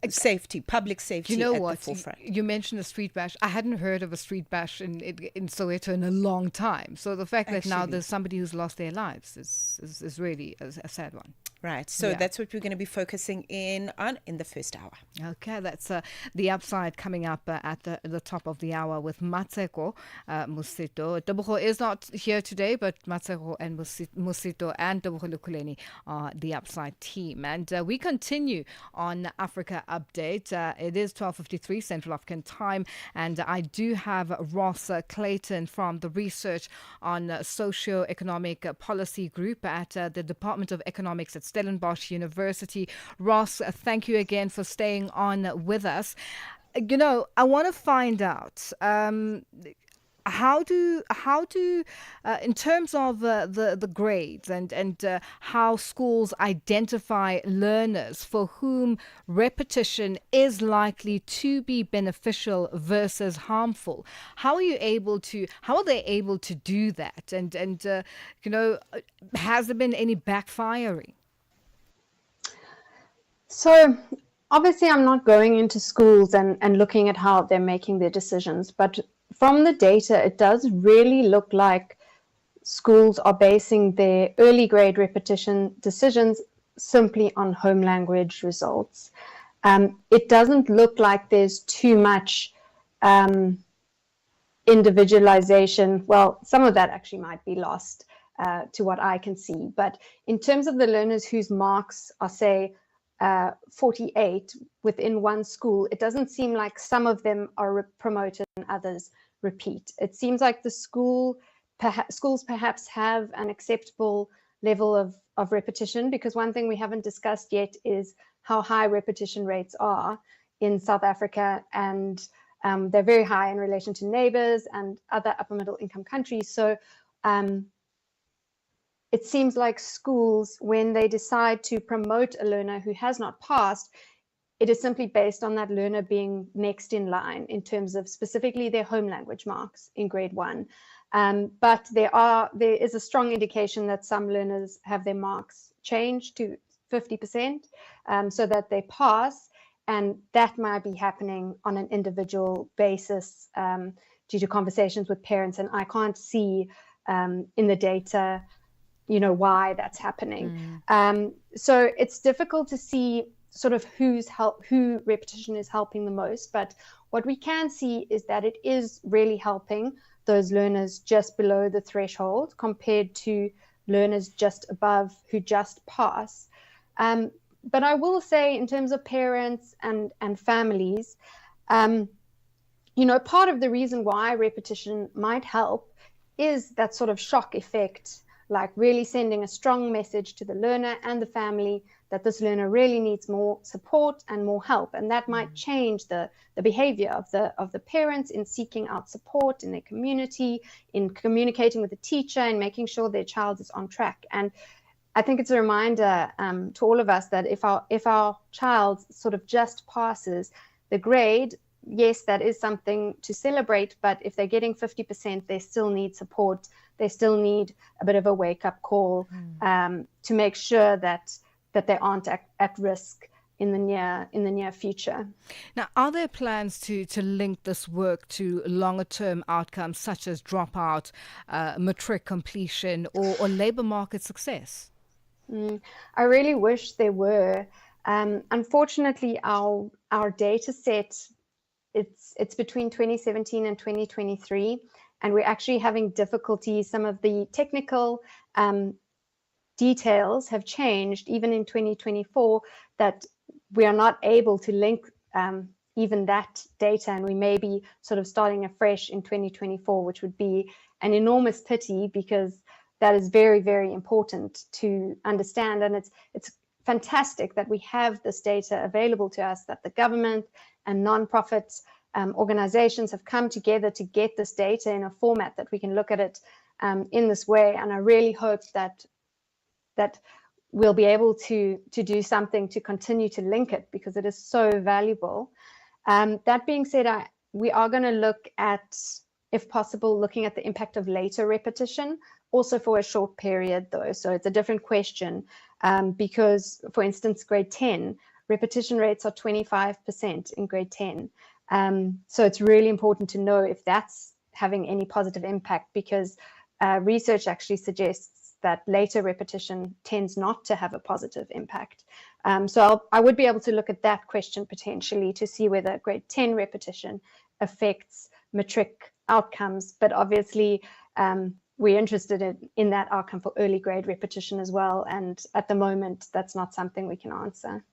safety, public safety at the forefront. You mentioned a street bash. I hadn't heard of a street bash in Soweto in a long time. So the fact that now there's somebody who's lost their lives is really a sad one. Right. So that's what we're going to be focusing in on in the first hour. Okay, that's the upside coming up at the top of the hour with Mateko Musito. Tebogo is not here today, but Mateko and Musito and Tebogo Lukuleni are the upside team. And we continue on Africa Update. It is 12:53 Central African Time, and I do have Ross Clayton from the Research on Socio-Economic Policy Group at the Department of Economics at Stellenbosch University. Ross, thank you again for staying on with us. I want to find out how do in terms of the grades and how schools identify learners for whom repetition is likely to be beneficial versus harmful. How are they able to do that? And has there been any backfiring? So obviously I'm not going into schools and looking at how they're making their decisions, but from the data, it does really look like schools are basing their early grade repetition decisions simply on home language results. It doesn't look like there's too much individualization. Well, some of that actually might be lost to what I can see. But in terms of the learners whose marks are, say, 48 within one school, it doesn't seem like some of them are promoted and others repeat. It seems like the schools perhaps have an acceptable level of repetition, because one thing we haven't discussed yet is how high repetition rates are in South Africa, and they're very high in relation to neighbors and other upper middle income countries. So it seems like schools, when they decide to promote a learner who has not passed, it is simply based on that learner being next in line in terms of specifically their home language marks in grade 1. But there is a strong indication that some learners have their marks changed to 50% so that they pass, and that might be happening on an individual basis due to conversations with parents, and I can't see in the data, why that's happening. So it's difficult to see sort of who repetition is helping the most, but what we can see is that it is really helping those learners just below the threshold compared to learners just above who just pass. But I will say, in terms of parents and families, part of the reason why repetition might help is that sort of shock effect, like really sending a strong message to the learner and the family that this learner really needs more support and more help. And that might change the behavior of the parents in seeking out support in their community, in communicating with the teacher and making sure their child is on track. And I think it's a reminder to all of us that if our child sort of just passes the grade, yes, that is something to celebrate, but if they're getting 50%, they still need support. They still need a bit of a wake-up call to make sure that they aren't at risk in the near future. Now, are there plans to link this work to longer-term outcomes such as dropout, matric completion, or labour market success? I really wish there were. Unfortunately, our data set, it's between 2017 and 2023, and we're actually having difficulty. Some of the technical details have changed even in 2024, that we are not able to link even that data, and we may be sort of starting afresh in 2024, which would be an enormous pity, because that is very, very important to understand. And it's fantastic that we have this data available to us, that the government and non-profit organizations have come together to get this data in a format that we can look at it in this way. And I really hope that we'll be able to do something to continue to link it, because it is so valuable. That being said, we are going to look at, if possible, looking at the impact of later repetition, also for a short period though. So it's a different question because, for instance, grade 10, repetition rates are 25% in grade 10. So it's really important to know if that's having any positive impact, because research actually suggests that later repetition tends not to have a positive impact. So I would be able to look at that question potentially to see whether grade 10 repetition affects matric outcomes. But obviously, we're interested in that outcome for early grade repetition as well. And at the moment, that's not something we can answer.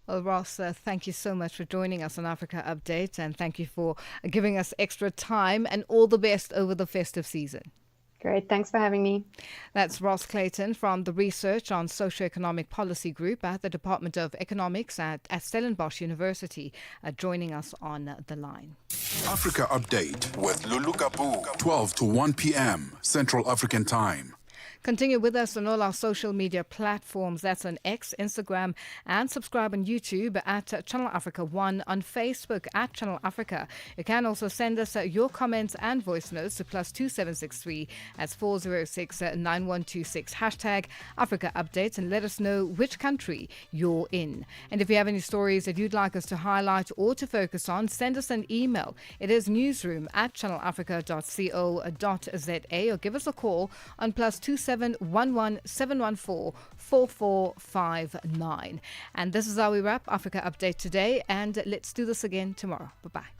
Well, Ross, thank you so much for joining us on Africa Update, and thank you for giving us extra time, and all the best over the festive season. Great. Thanks for having me. That's Ross Clayton from the Research on Socioeconomic Policy Group at the Department of Economics at Stellenbosch University, joining us on the line. Africa Update with Lulu Gaboo, 12 to 1 p.m. Central African Time. Continue with us on all our social media platforms. That's on X, Instagram, and subscribe on YouTube at Channel Africa 1, on Facebook at Channel Africa. You can also send us your comments and voice notes to +2763 at 406 9126 #Africa Updates, and let us know which country you're in. And if you have any stories that you'd like us to highlight or to focus on, send us an email. It is newsroom@channelafrica.co.za, or give us a call on +2 0711 714 4459. And this is how we wrap Africa Update today. And let's do this again tomorrow. Bye-bye.